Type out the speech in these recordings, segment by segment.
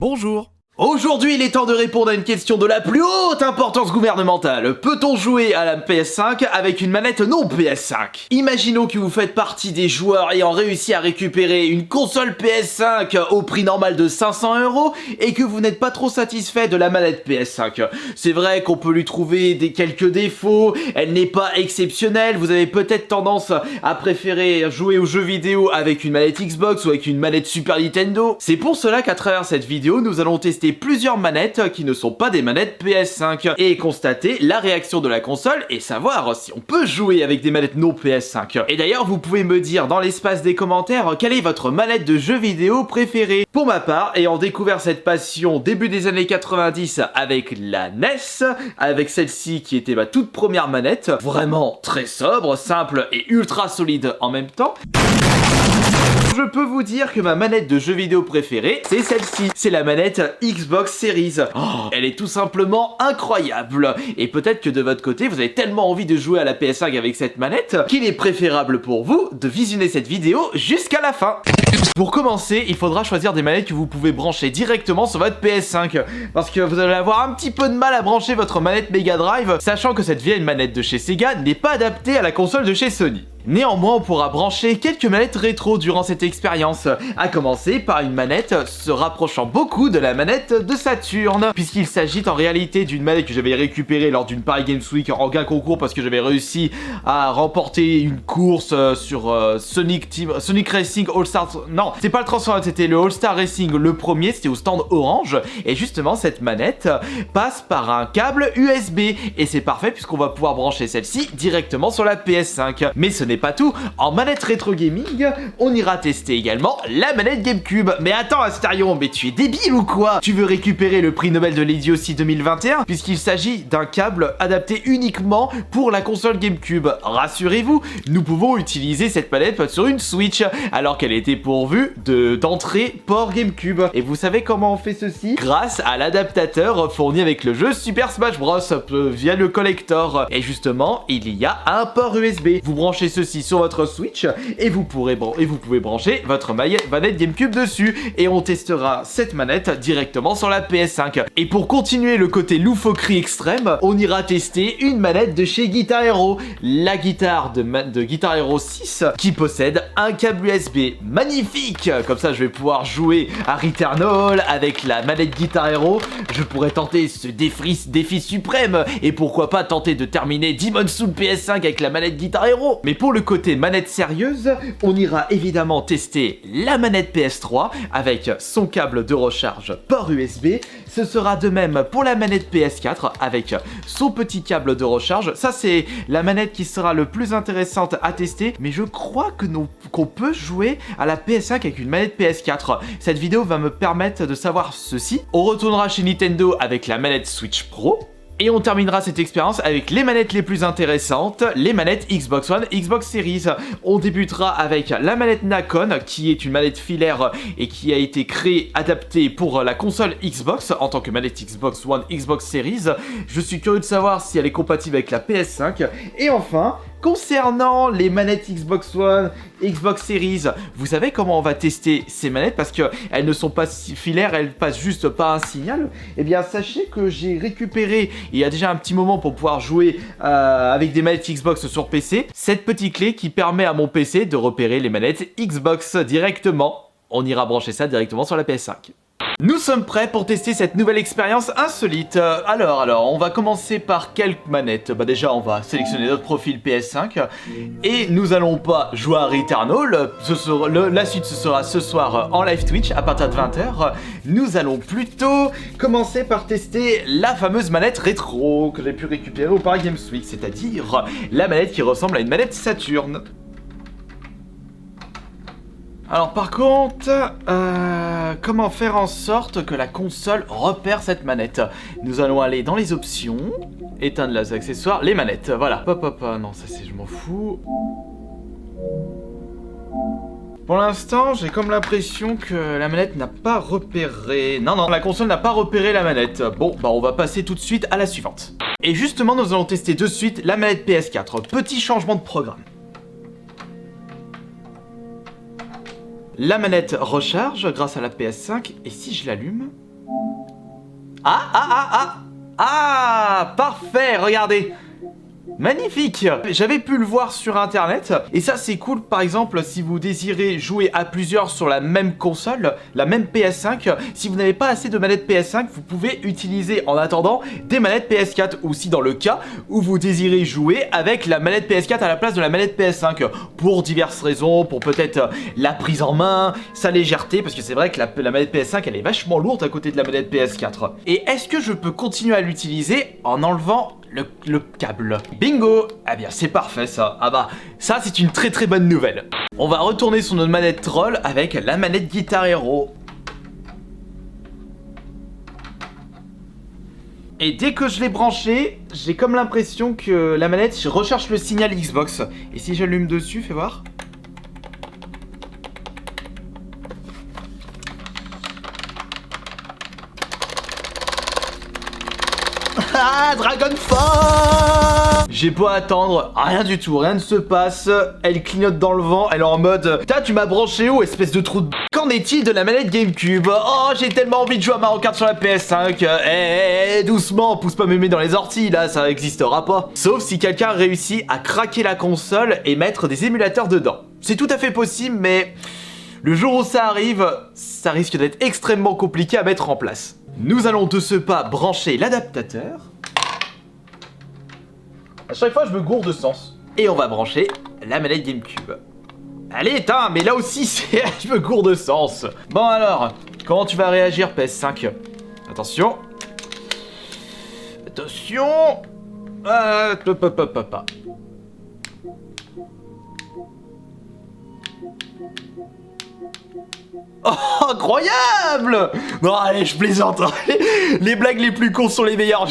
Bonjour. Aujourd'hui, il est temps de répondre à une question de la plus haute importance gouvernementale. Peut-on jouer à la PS5 avec une manette non PS5? Imaginons que vous faites partie des joueurs ayant réussi à récupérer une console PS5 au prix normal de 500 € et que vous n'êtes pas trop satisfait de la manette PS5. C'est vrai qu'on peut lui trouver quelques défauts, elle n'est pas exceptionnelle, vous avez peut-être tendance à préférer jouer aux jeux vidéo avec une manette Xbox ou avec une manette Super Nintendo. C'est pour cela qu'à travers cette vidéo, nous allons tester plusieurs manettes qui ne sont pas des manettes PS5 et constater la réaction de la console et savoir si on peut jouer avec des manettes non PS5. Et d'ailleurs, vous pouvez me dire dans l'espace des commentaires quelle est votre manette de jeu vidéo préférée. Pour ma part, ayant découvert cette passion début des années 90 avec la NES, avec celle-ci qui était ma toute première manette, vraiment très sobre, simple et ultra solide en même temps, je peux vous dire que ma manette de jeu vidéo préférée, c'est celle-ci. C'est la manette Xbox Series. Oh, elle est tout simplement incroyable. Et peut-être que de votre côté, vous avez tellement envie de jouer à la PS5 avec cette manette qu'il est préférable pour vous de visionner cette vidéo jusqu'à la fin. Pour commencer, il faudra choisir des manettes que vous pouvez brancher directement sur votre PS5. Parce que vous allez avoir un petit peu de mal à brancher votre manette Mega Drive, sachant que cette vieille manette de chez Sega n'est pas adaptée à la console de chez Sony. Néanmoins, on pourra brancher quelques manettes rétro durant cette expérience, à commencer par une manette se rapprochant beaucoup de la manette de Saturn, puisqu'il s'agit en réalité d'une manette que j'avais récupérée lors d'une Paris Games Week en gain concours parce que j'avais réussi à remporter une course sur Sonic Racing All Star. Non, c'est pas le Transformers, c'était le All Star Racing, le premier, c'était au stand orange, et justement cette manette passe par un câble USB, et c'est parfait puisqu'on va pouvoir brancher celle-ci directement sur la PS5. Mais ce n'est pas tout, en manette rétro gaming, on ira tester également la manette GameCube. Mais attends Astarion, mais tu es débile ou quoi? Tu veux récupérer le prix Nobel de l'idiotie 2021 puisqu'il s'agit d'un câble adapté uniquement pour la console GameCube. Rassurez-vous, nous pouvons utiliser cette manette sur une Switch alors qu'elle était pourvue d'entrée port GameCube. Et vous savez comment on fait ceci? Grâce à l'adaptateur fourni avec le jeu Super Smash Bros via le collector. Et justement, il y a un port USB. Vous branchez ceci sur votre Switch et vous pouvez brancher votre manette GameCube dessus et on testera cette manette directement sur la PS5. Et pour continuer le côté loufoquerie extrême, on ira tester une manette de chez Guitar Hero, la guitare de Guitar Hero 6 qui possède un câble USB magnifique. Comme ça je vais pouvoir jouer à Returnal avec la manette Guitar Hero, je pourrais tenter ce défi suprême et pourquoi pas tenter de terminer Demon's Souls PS5 avec la manette Guitar Hero. Mais pour le côté manette sérieuse, on ira évidemment tester la manette PS3 avec son câble de recharge port USB. Ce sera de même pour la manette PS4 avec son petit câble de recharge. Ça c'est la manette qui sera le plus intéressante à tester, mais je crois qu'on peut jouer à la PS5 avec une manette PS4. Cette vidéo va me permettre de savoir ceci. On retournera chez Nintendo avec la manette Switch Pro. Et on terminera cette expérience avec les manettes les plus intéressantes, les manettes Xbox One, Xbox Series. On débutera avec la manette Nacon, qui est une manette filaire et qui a été créée, adaptée pour la console Xbox en tant que manette Xbox One, Xbox Series. Je suis curieux de savoir si elle est compatible avec la PS5. Et enfin, concernant les manettes Xbox One, Xbox Series, vous savez comment on va tester ces manettes parce qu'elles ne sont pas filaires, elles passent juste pas un signal. Eh bien, sachez que j'ai récupéré, il y a déjà un petit moment pour pouvoir jouer avec des manettes Xbox sur PC, cette petite clé qui permet à mon PC de repérer les manettes Xbox directement. On ira brancher ça directement sur la PS5. Nous sommes prêts pour tester cette nouvelle expérience insolite. Alors, on va commencer par quelques manettes. Déjà, on va sélectionner notre profil PS5 et nous allons pas jouer à Returnal. La suite, ce sera ce soir en live Twitch à partir de 20h. Nous allons plutôt commencer par tester la fameuse manette rétro que j'ai pu récupérer au Paris Games Week, c'est-à-dire la manette qui ressemble à une manette Saturn. Alors par contre, comment faire en sorte que la console repère cette manette? Nous allons aller dans les options, éteindre les accessoires, les manettes, voilà. Non ça c'est je m'en fous. Pour l'instant, j'ai comme l'impression que la manette n'a pas repéré... Non, la console n'a pas repéré la manette. Bon, on va passer tout de suite à la suivante. Et justement, nous allons tester de suite la manette PS4. Petit changement de programme. La manette recharge grâce à la PS5, et si je l'allume, Ah, parfait, regardez. Magnifique! J'avais pu le voir sur internet, et ça c'est cool par exemple si vous désirez jouer à plusieurs sur la même console, la même PS5, si vous n'avez pas assez de manettes PS5, vous pouvez utiliser en attendant des manettes PS4, ou si dans le cas où vous désirez jouer avec la manette PS4 à la place de la manette PS5, pour diverses raisons, pour peut-être la prise en main, sa légèreté, parce que c'est vrai que la manette PS5 elle est vachement lourde à côté de la manette PS4. Et est-ce que je peux continuer à l'utiliser en enlevant le câble? Bingo! Eh bien c'est parfait ça. Ah bah ça c'est une très très bonne nouvelle. On va retourner sur notre manette troll avec la manette Guitar Hero. Et dès que je l'ai branché, j'ai comme l'impression que la manette recherche le signal Xbox. Et si j'allume dessus, fais voir. Ah, Dragonfall! J'ai beau attendre, rien du tout, rien ne se passe. Elle clignote dans le vent, elle est en mode putain, tu m'as branché où, espèce de trou de... Qu'en est-il de la manette GameCube? Oh, j'ai tellement envie de jouer à Mario Kart sur la PS5. Doucement, pousse pas mémé dans les orties, là, ça existera pas. Sauf si quelqu'un réussit à craquer la console et mettre des émulateurs dedans. C'est tout à fait possible, mais le jour où ça arrive, ça risque d'être extrêmement compliqué à mettre en place. Nous allons de ce pas brancher l'adaptateur. À chaque fois, je me gourde de sens. Et on va brancher la manette GameCube. Allez, tain, mais là aussi, je me gourde de sens. Bon alors, comment tu vas réagir, PS5? Attention. Attention. Oh, incroyable! Non, allez, je plaisante. Les blagues les plus cons sont les meilleures.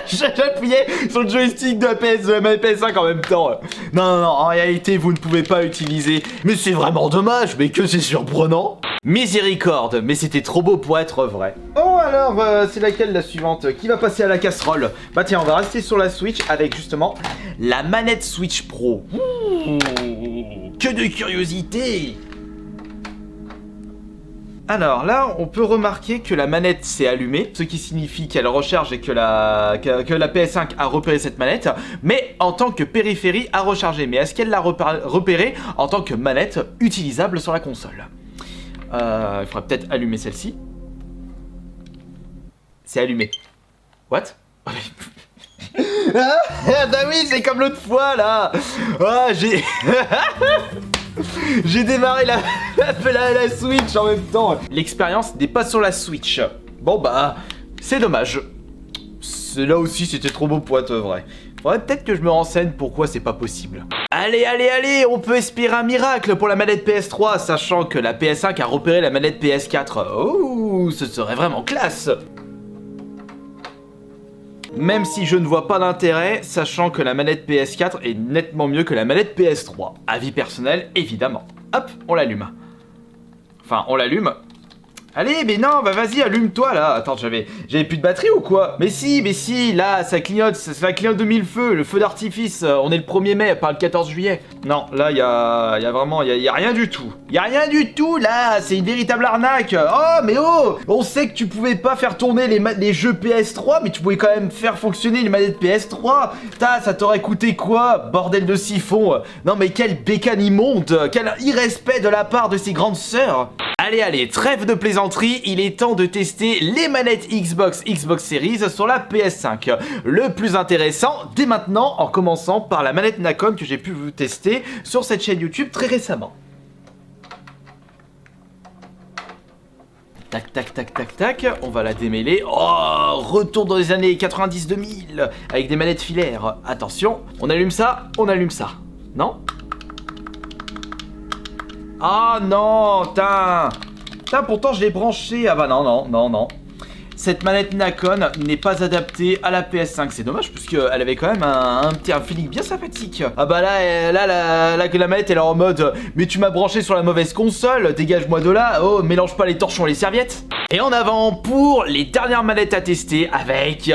J'appuyais sur le joystick de la manette PS5 en même temps. Non, en réalité, vous ne pouvez pas utiliser. Mais c'est vraiment dommage, mais que c'est surprenant. Miséricorde, mais c'était trop beau pour être vrai. Oh, alors, c'est laquelle la suivante? Qui va passer à la casserole? Bah tiens, on va rester sur la Switch avec justement la manette Switch Pro. Que de curiosité! Alors là, on peut remarquer que la manette s'est allumée, ce qui signifie qu'elle recharge et que la PS5 a repéré cette manette, mais en tant que périphérie à recharger. Mais est-ce qu'elle l'a repéré en tant que manette utilisable sur la console? Il faudrait peut-être allumer celle-ci. C'est allumé. What? Ah bah oui, c'est comme l'autre fois là. Ah, j'ai... J'ai démarré la Switch en même temps. L'expérience n'est pas sur la Switch. Bon bah, c'est dommage. Là aussi, c'était trop beau pour être vrai. Faudrait peut-être que je me renseigne pourquoi c'est pas possible. Allez, on peut espérer un miracle pour la manette PS3, sachant que la PS5 a repéré la manette PS4. Oh, ce serait vraiment classe. Même si je ne vois pas d'intérêt, sachant que la manette PS4 est nettement mieux que la manette PS3. Avis personnel, évidemment. Hop, on l'allume. Enfin, on l'allume. Allez, mais non, bah vas-y, allume-toi là. Attends, j'avais plus de batterie ou quoi? Mais si, là, ça clignote de mille feux, le feu d'artifice. On est le 1er mai, pas le 14 juillet. Non, là, il y a vraiment, il y a rien du tout. Il y a rien du tout là, c'est une véritable arnaque. Oh, mais oh, on sait que tu pouvais pas faire tourner les jeux PS3, mais tu pouvais quand même faire fonctionner les manettes PS3. Ça t'aurait coûté quoi, bordel de siphon? Non, mais quelle bécane immonde, quel irrespect de la part de ces grandes sœurs. Allez, trêve de plaisanterie, il est temps de tester les manettes Xbox Series sur la PS5. Le plus intéressant, dès maintenant, en commençant par la manette Nacon que j'ai pu vous tester sur cette chaîne YouTube très récemment. Tac, on va la démêler. Oh, retour dans les années 90-2000, avec des manettes filaires. Attention, on allume ça. Non? Ah non, pourtant je l'ai branché. Ah bah non. Cette manette Nacon n'est pas adaptée à la PS5. C'est dommage parce qu'elle avait quand même un feeling bien sympathique. Ah bah là, la manette elle est en mode mais tu m'as branché sur la mauvaise console, dégage-moi de là. Oh, mélange pas les torchons et les serviettes. Et en avant pour les dernières manettes à tester avec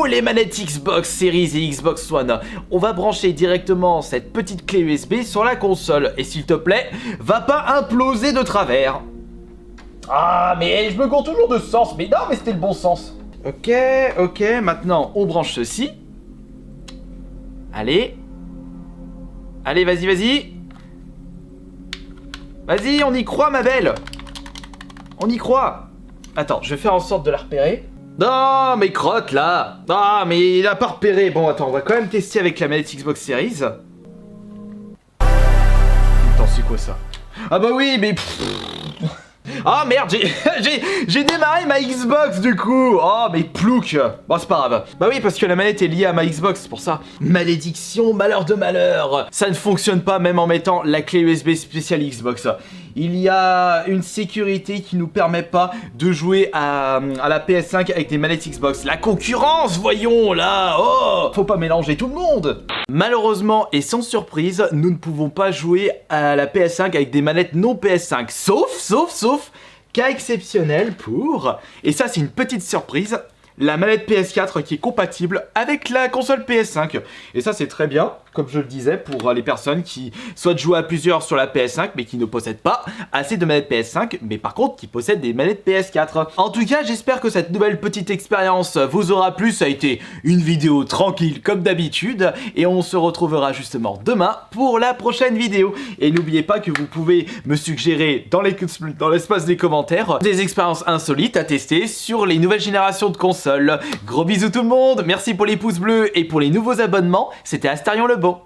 les manettes Xbox Series et Xbox One. On va brancher directement cette petite clé USB sur la console. Et s'il te plaît, va pas imploser de travers. Ah, mais je me gourre toujours de sens. Mais non, mais c'était le bon sens. Ok, maintenant on branche ceci. Allez. Allez, vas-y. Vas-y, on y croit, ma belle. On y croit. Attends, je vais faire en sorte de la repérer. Non, mais crotte, là. Ah, mais il a pas repéré. Bon, attends, on va quand même tester avec la manette Xbox Series. Attends, c'est quoi ça? Ah bah oui, mais... Ah merde, j'ai démarré ma Xbox du coup. Oh mais plouc. Bon c'est pas grave. Bah oui parce que la manette est liée à ma Xbox, c'est pour ça. Malédiction, malheur de malheur. Ça ne fonctionne pas même en mettant la clé USB spéciale Xbox. Il y a une sécurité qui nous permet pas de jouer à la PS5 avec des manettes Xbox. La concurrence, voyons là. Oh, faut pas mélanger tout le monde. Malheureusement et sans surprise, nous ne pouvons pas jouer à la PS5 avec des manettes non PS5. Sauf cas exceptionnel pour... Et ça c'est une petite surprise. La manette PS4 qui est compatible avec la console PS5. Et ça c'est très bien, comme je le disais, pour les personnes qui souhaitent jouer à plusieurs sur la PS5 mais qui ne possèdent pas assez de manettes PS5, mais par contre qui possèdent des manettes PS4. En tout cas, j'espère que cette nouvelle petite expérience vous aura plu. Ça a été une vidéo tranquille comme d'habitude et on se retrouvera justement demain pour la prochaine vidéo. Et n'oubliez pas que vous pouvez me suggérer dans l'espace des commentaires des expériences insolites à tester sur les nouvelles générations de consoles. Gros bisous tout le monde, merci pour les pouces bleus et pour les nouveaux abonnements, c'était Astarion le Bon.